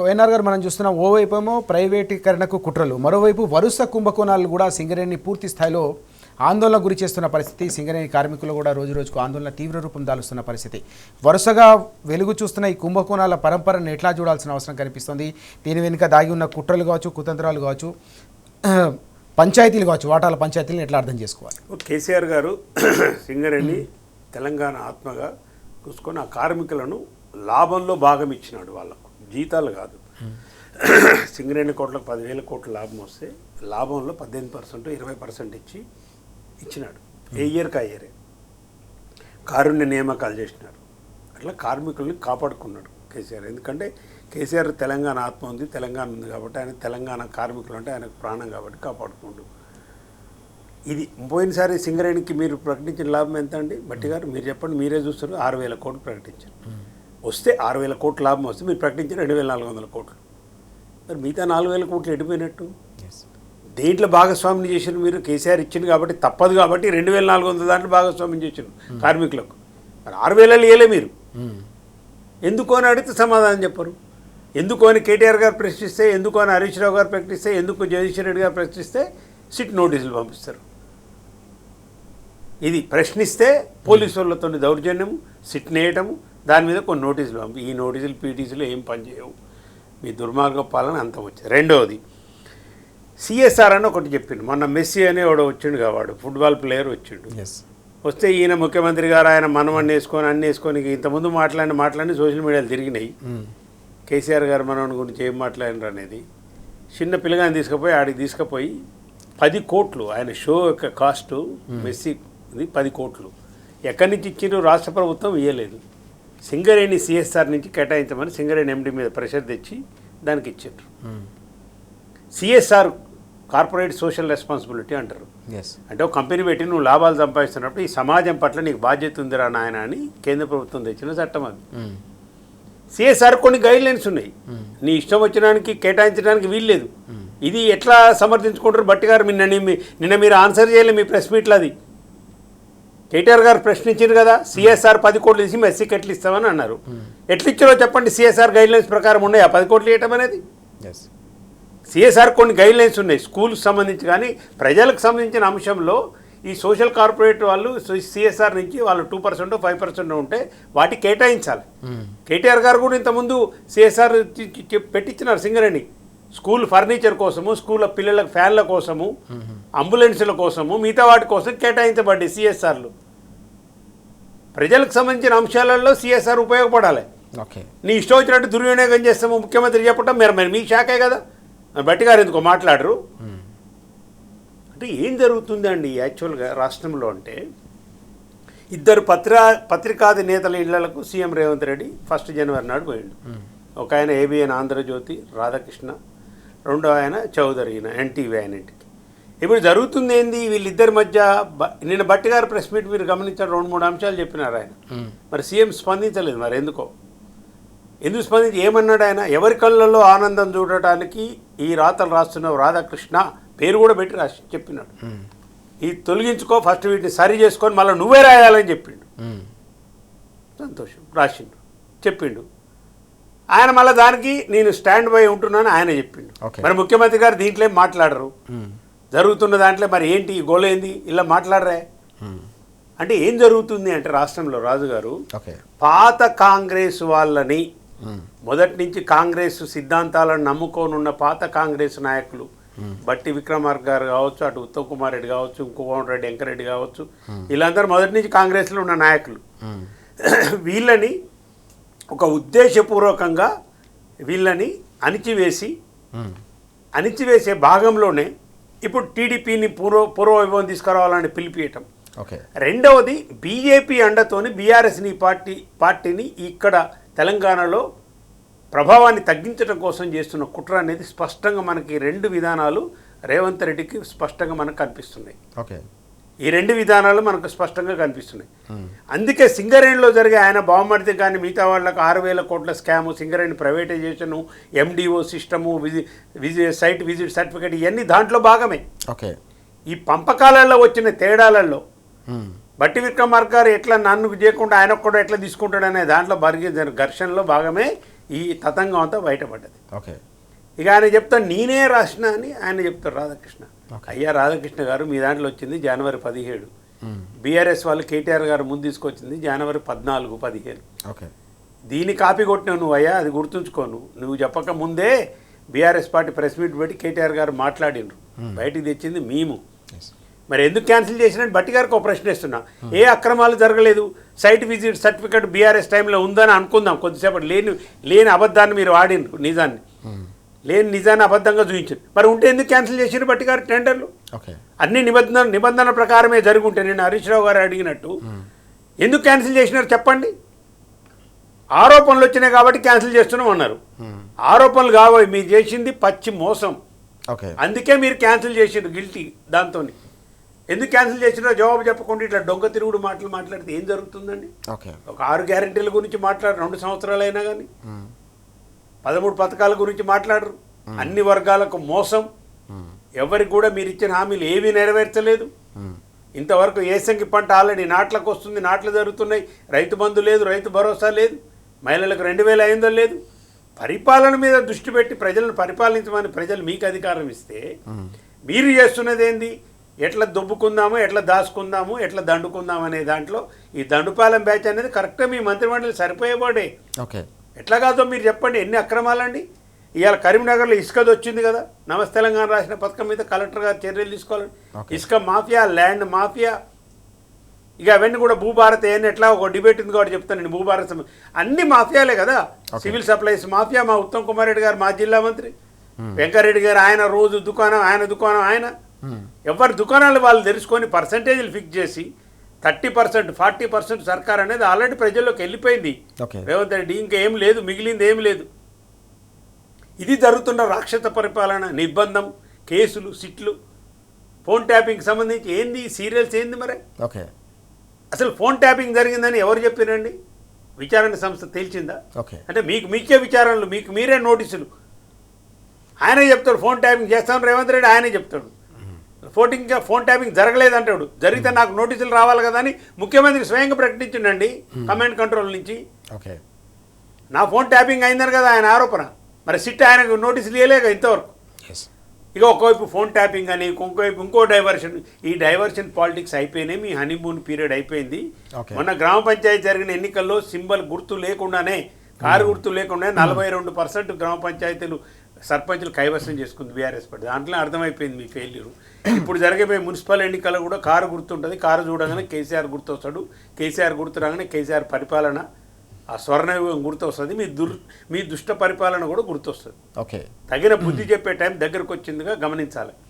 YNR గారు మనం చూస్తున్నాం ఓవైపేమో ప్రైవేటీకరణకు కుట్రలు, మరోవైపు వరుస కుంభకోణాలు కూడా సింగరేణిని పూర్తి స్థాయిలో ఆందోళన గురి చేస్తున్న పరిస్థితి. సింగరేణి కార్మికులు కూడా రోజు రోజుకు ఆందోళన తీవ్ర రూపం దాలుస్తున్న పరిస్థితి. వరుసగా వెలుగు చూస్తున్న ఈ కుంభకోణాల పరంపరను ఎట్లా చూడాల్సిన అవసరం కనిపిస్తుంది. దీని వెనుక దాగి ఉన్న కుట్రలు కావచ్చు, కుతంత్రాలు కావచ్చు, పంచాయతీలు కావచ్చు, వాటాల పంచాయతీలను ఎట్లా అర్థం చేసుకోవాలి. కేసీఆర్ గారు సింగరేణి తెలంగాణ ఆత్మగా చూసుకొని ఆ కార్మికులను లాభంలో భాగం ఇచ్చినాడు. వాళ్ళకు జీతాలు కాదు. సింగరేణి కోట్లకు 10,000 కోట్ల లాభం వస్తే లాభంలో 18% 20% ఇచ్చినాడు. ఏ ఇయర్కి ఆ ఇయరే కారుణ్య నియామకాలు చేసినారు. అట్లా కార్మికుల్ని కాపాడుకున్నాడు కేసీఆర్. ఎందుకంటే కేసీఆర్ తెలంగాణ ఆత్మ ఉంది, తెలంగాణ ఉంది కాబట్టి ఆయన తెలంగాణ కార్మికులు అంటే ఆయనకు ప్రాణం కాబట్టి కాపాడుకుండు. ఇది పోయినసారి సింగరేణికి మీరు ప్రకటించిన లాభం ఎంత అండి బట్టి గారు? మీరు చెప్పండి, మీరే చూస్తారు. 6,000 కోట్లు ప్రకటించారు. వస్తే 6,000 కోట్ల లాభం వస్తే మీరు ప్రకటించిన 2,400 కోట్లు. మరి మిగతా 4,000 కోట్లు ఎడిపోయినట్టు. దేంట్లో భాగస్వామిని చేశారు మీరు? కేసీఆర్ ఇచ్చింది కాబట్టి తప్పదు కాబట్టి 2,400 దాంట్లో భాగస్వామ్యం చేశారు కార్మికులకు. మరి 6,000 ఇవ్వలే మీరు. ఎందుకు అని అడిగితే సమాధానం చెప్పరు. ఎందుకు అని కేటీఆర్ గారు ప్రశ్నిస్తే, ఎందుకు అని హరీష్ రావు గారు ప్రకటిస్తే, ఎందుకు జగదీశ్వర్ రెడ్డి గారు ప్రశ్నిస్తే సిట్ నోటీసులు పంపిస్తారు. ఇది ప్రశ్నిస్తే పోలీసు వాళ్ళతో దౌర్జన్యం, సిట్ నేయటము, దాని మీద కొన్ని నోటీసులు పంపి ఈ నోటీసులు పీటీసీలు ఏం పనిచేయవు. మీ దుర్మార్గ పాలన అంతం వచ్చింది. రెండవది సిఎస్ఆర్ అని ఒకటి చెప్పిండు. మొన్న మెస్సీ అనే వాడు వచ్చిండు కావాడు, ఫుట్బాల్ ప్లేయర్ వచ్చిండు. వస్తే ఈయన ముఖ్యమంత్రి గారు ఆయన మనవన్ని వేసుకొని అన్నీ వేసుకొని ఇంతకుముందు మాట్లాడి సోషల్ మీడియాలో తిరిగినాయి. కేసీఆర్ గారు మనవని గురించి ఏం మాట్లాడినారు అనేది. చిన్న పిల్లగాని తీసుకుపోయి ఆడికి తీసుకుపోయి 10 కోట్లు ఆయన షో యొక్క కాస్టు మెస్సీది 10 కోట్లు. ఎక్కడి నుంచి ఇచ్చిండ్రు? రాష్ట్ర ప్రభుత్వం ఇవ్వలేదు. సింగరేణి సిఎస్ఆర్ నుంచి కేటాయించమని సింగరేణి ఎండి మీద ప్రెషర్ తెచ్చి దానికి ఇచ్చిండ్రు. సిఎస్ఆర్ కార్పొరేట్ సోషల్ రెస్పాన్సిబిలిటీ అంటారు. అంటే ఒక కంపెనీ పెట్టి నువ్వు లాభాలు సంపాదిస్తున్నప్పుడు ఈ సమాజం పట్ల నీకు బాధ్యత ఉందిరా నాయన అని కేంద్ర ప్రభుత్వం తెచ్చిన చట్టం అది. సిఎస్ఆర్ కొన్ని గైడ్ లైన్స్ ఉన్నాయి. నీ ఇష్టం వచ్చినానికి కేటాయించడానికి వీల్లేదు. ఇది ఎట్లా సమర్థించుకుంటారు బట్టి గారు? నిన్న మీరు ఆన్సర్ చేయలేదు మీ ప్రెస్ మీట్లో. అది కేటీఆర్ గారు ప్రశ్నించారు కదా, సిఎస్ఆర్ 10 కోట్లు తీసి మెస్సీకి ఎట్లు ఇస్తామని అన్నారు. ఎట్లు ఇచ్చారో చెప్పండి. సిఎస్ఆర్ గైడ్ లైన్స్ ప్రకారం ఉన్నాయి ఆ 10 కోట్లు ఇవ్వటం అనేది. సిఎస్ఆర్ కొన్ని గైడ్ లైన్స్ ఉన్నాయి స్కూల్కి సంబంధించి, కానీ ప్రజలకు సంబంధించిన అంశంలో ఈ సోషల్ కార్పొరేట్ వాళ్ళు సిఎస్ఆర్ నుంచి వాళ్ళు 2% 5% ఉంటే వాటికి కేటాయించాలి. కేటీఆర్ గారు కూడా ఇంతకుముందు సిఎస్ఆర్ పెట్టించినారు సింగరేణి. స్కూల్ ఫర్నిచర్ కోసము, స్కూల్ పిల్లలకు ఫ్యాన్ల కోసము, అంబులెన్సుల కోసము, మిగతా వాటి కోసం కేటాయించబడ్డాయి సిఎస్ఆర్లు. ప్రజలకు సంబంధించిన అంశాలలో సిఎస్ఆర్ ఉపయోగపడాలి. నీ ఇష్టం వచ్చినట్టు దుర్వినియోగం చేస్తాము ముఖ్యమంత్రి చెప్పటం మరి మీ శాఖే కదా. బట్టి గారు ఎందుకో మాట్లాడరు అంటే ఏం జరుగుతుంది అండి యాక్చువల్గా రాష్ట్రంలో అంటే, ఇద్దరు పత్రికాధినేతల ఇళ్లకు సీఎం రేవంత్ రెడ్డి 1 జనవరి నాడు పోయిండు. ఒక ఆయన ABN ఆంధ్రజ్యోతి రాధాకృష్ణ, రెండో ఆయన చౌదరి NTV ఆయన ఇంటికి. ఇప్పుడు జరుగుతుంది ఏంది వీళ్ళిద్దరి మధ్య? నిన్న బట్టి గారు ప్రెస్ మీట్ మీరు గమనించారు, 2-3 అంశాలు చెప్పినారు ఆయన. మరి సీఎం స్పందించలేదు. మరి ఎందుకు స్పందించి ఏమన్నాడు ఆయన? ఎవరి కళ్ళల్లో ఆనందం చూడటానికి ఈ రాతలు రాస్తున్న రాధాకృష్ణ పేరు కూడా పెట్టి రాసి చెప్పినాడు. ఈ తొలగించుకో, ఫస్ట్ వీటిని సరి చేసుకొని మళ్ళీ నువ్వే రాయాలని చెప్పిండు. సంతోషం, రాసిండు, చెప్పిండు ఆయన. మళ్ళీ దానికి నేను స్టాండ్ బై ఉంటున్నాను ఆయన చెప్పిండు. మరి ముఖ్యమంత్రి గారు దీంట్లో ఏం మాట్లాడరు. జరుగుతున్న దాంట్లో మరి ఏంటి గోలేంది ఇలా మాట్లాడరే అంటే ఏం జరుగుతుంది అంటే రాష్ట్రంలో రాజుగారు పాత కాంగ్రెస్ వాళ్ళని, మొదటి నుంచి కాంగ్రెస్ సిద్ధాంతాలను నమ్ముకోనున్న పాత కాంగ్రెస్ నాయకులు, బట్టి విక్రమార్క గారు కావచ్చు, అటు ఉత్తమ్ కుమార్ రెడ్డి కావచ్చు, కోమటిరెడ్డి వెంకరెడ్డి కావచ్చు, వీళ్ళందరూ మొదటి నుంచి కాంగ్రెస్లో ఉన్న నాయకులు. వీళ్ళని ఒక ఉద్దేశపూర్వకంగా వీళ్ళని అణిచివేసే భాగంలోనే ఇప్పుడు టీడీపీని పూర్వవైభవం తీసుకురావాలని పిలిపియటం. రెండవది బీజేపీ అండతోని బీఆర్ఎస్ని పార్టీని ఇక్కడ తెలంగాణలో ప్రభావాన్ని తగ్గించడం కోసం చేస్తున్న కుట్ర అనేది స్పష్టంగా మనకి 2 విధానాలు రేవంత్ రెడ్డికి స్పష్టంగా మనకు కనిపిస్తున్నాయి. ఈ 2 విధానాలు మనకు స్పష్టంగా కనిపిస్తున్నాయి. అందుకే సింగరేణిలో జరిగే ఆయన బావమరిది కానీ మిగతా వాళ్ళకు 6,000 కోట్ల scam, Singareni privatisation, MDO system, site visit certificate, ఇవన్నీ దాంట్లో భాగమే. ఈ పంపకాలలో వచ్చిన తేడాలలో బట్టి విక్రమార్క గారు ఎట్లా నన్ను చేయకుండా ఆయన కూడా ఎట్లా తీసుకుంటాడనే దాంట్లో ఘర్షణలో భాగమే ఈ తతంగం అంతా బయటపడ్డది. ఓకే. ఇక ఆయన చెప్తాను నేనే రాసిన అని ఆయన చెప్తారు రాధాకృష్ణ. అయ్యా రాధాకృష్ణ గారు మీ దాంట్లో వచ్చింది జనవరి 17, బీఆర్ఎస్ వాళ్ళు కేటీఆర్ గారు ముందు తీసుకొచ్చింది జనవరి 14, 15. ఓకే. దీన్ని కాపీ కొట్టినావు నువ్వు అయ్యా, అది గుర్తుంచుకోను. నువ్వు చెప్పక ముందే బీఆర్ఎస్ పార్టీ ప్రెస్ మీట్ పెట్టి కేటీఆర్ గారు మాట్లాడినరు, బయటికి తెచ్చింది మేము. మరి ఎందుకు క్యాన్సిల్ చేసినట్టు బట్టి గారికి ఒక ప్రశ్న ఇస్తున్నా. ఏ అక్రమాలు జరగలేదు, సైట్ విజిట్ సర్టిఫికేట్ బీఆర్ఎస్ టైంలో ఉందని అనుకుందాం కొద్దిసేపటి. లేని అబద్ధాన్ని మీరు వాడినరు, నిజాన్ని లేని నిజాన్ని అబద్ధంగా చూపించారు. మరి ఉంటే ఎందుకు క్యాన్సిల్ చేసిరు బట్టి గారు టెండర్లు? అన్ని నిబంధన ప్రకారమే జరుగుంటే నేను హరీష్ రావు గారు అడిగినట్టు ఎందుకు క్యాన్సిల్ చేసినారు చెప్పండి. ఆరోపణలు వచ్చినాయి కాబట్టి క్యాన్సిల్ చేస్తున్నాం అన్నారు. ఆరోపణలు కావాలి, మీరు చేసింది పచ్చి మోసం. అందుకే మీరు క్యాన్సిల్ చేసిండ్రు గిల్టీ. దాంతో ఎందుకు క్యాన్సిల్ చేసినారో జవాబు చెప్పకుండా ఇట్లా దొంగ తిరుగుడు మాటలు మాట్లాడితే ఏం జరుగుతుందండి? ఒక 6 గ్యారెంటీల గురించి మాట్లాడరు 2 సంవత్సరాలు అయినా కానీ, 13 పథకాల గురించి మాట్లాడరు. అన్ని వర్గాలకు మోసం. ఎవరికి కూడా మీరు ఇచ్చిన హామీలు ఏమీ నెరవేర్చలేదు. ఇంతవరకు ఏసంగి పంట ఆల్రెడీ నాట్లకు వస్తుంది, నాట్లు జరుగుతున్నాయి. రైతు బంధు లేదు, రైతు భరోసా లేదు, మహిళలకు 2500 లేదు. పరిపాలన మీద దృష్టి పెట్టి ప్రజలను పరిపాలించమని ప్రజలు మీకు అధికారం ఇస్తే మీరు చేస్తున్నది ఏంది? ఎట్లా దొబ్బుకుందాము, ఎట్లా దాచుకుందాము, ఎట్లా దండుకుందాము అనే దాంట్లో ఈ దండుపాలెం బ్యాచ్ అనేది కరెక్ట్గా మీ మంత్రిమండలి సరిపోయేవాడే. ఎట్లా కాదో మీరు చెప్పండి. ఎన్ని అక్రమాలండి. ఇవాళ కరీంనగర్లో ఇసుకది వచ్చింది కదా, నమస్తే తెలంగాణ రాసిన పథకం మీద కలెక్టర్ గారు చర్యలు తీసుకోవాలని. ఇసుక మాఫియా, ల్యాండ్ మాఫియా, ఇక అవన్నీ కూడా భూభారత్ ఏంటి ఎట్లా ఒక డిబేట్ ఉంది కాబట్టి చెప్తాను నేను. భూభారత్ అన్ని మాఫియాలే కదా. సివిల్ సప్లైస్ మాఫియా మా ఉత్తమ్ కుమార్ రెడ్డి గారు, మా జిల్లా మంత్రి వెంకరెడ్డి గారు, ఆయన రోజు దుకాణం ఆయన ఎవరి దుకాణాలు వాళ్ళు తెలుసుకొని పర్సంటేజ్లు ఫిక్స్ చేసి 30%, 40% సర్కార్ అనేది ఆల్రెడీ ప్రజల్లోకి వెళ్ళిపోయింది. రేవంత్ రెడ్డి ఇంకా ఏం లేదు, మిగిలింది ఏం లేదు. ఇది జరుగుతున్న రాక్షస పరిపాలన, నిర్బంధం, కేసులు, సిట్లు, ఫోన్ ట్యాపింగ్ సంబంధించి ఏంది, సీరియల్స్ ఏంది మరి? అసలు ఫోన్ ట్యాపింగ్ జరిగిందని ఎవరు చెప్పారండి? విచారణ సంస్థ తేల్చిందా? అంటే మీకే విచారణలు, మీకు మీరే నోటీసులు. ఆయనే చెప్తాడు ఫోన్ ట్యాపింగ్ చేస్తాను రేవంత్ రెడ్డి, ఆయనే చెప్తాడు. ఫోన్ ట్యాపింగ్ జరగలేదంటాడు. జరిగితే నాకు నోటీసులు రావాలి కదా అని ముఖ్యమంత్రి స్వయంగా ప్రకటించిండండి కమాండ్ కంట్రోల్ నుంచి. నా ఫోన్ ట్యాపింగ్ అయిందని కదా ఆయన ఆరోపణ. మరి సిట్ ఆయనకు నోటీసులు ఇవ్వలేక ఇంతవరకు. ఇక ఒకవైపు ఫోన్ ట్యాపింగ్ అని, ఇంకోవైపు ఇంకో డైవర్షన్. ఈ డైవర్షన్ పాలిటిక్స్ అయిపోయినాయి. మీ హనీమూన్ పీరియడ్ అయిపోయింది. మొన్న గ్రామ పంచాయతీ జరిగిన ఎన్నికల్లో సింబల్ గుర్తు లేకుండానే, కారు గుర్తు లేకుండానే 42% గ్రామ పంచాయతీలు సర్పంచులు కైవసం చేసుకుంది బీఆర్ఎస్ పార్టీ. దాంట్లో అర్థమైపోయింది మీ ఫెయిల్యూరు. ఇప్పుడు జరిగిపోయే మున్సిపల్ ఎన్నికల్లో కూడా కారు గుర్తుంటుంది. కారు చూడగానే కేసీఆర్ గుర్తు వస్తాడు. కేసీఆర్ గుర్తు రాగానే కేసీఆర్ పరిపాలన, ఆ స్వర్ణయుగం గుర్తు వస్తుంది. మీ దుష్ట పరిపాలన కూడా గుర్తొస్తుంది. తగిన బుద్ధి చెప్పే టైం దగ్గరకు వచ్చిందిగా గమనించాలి.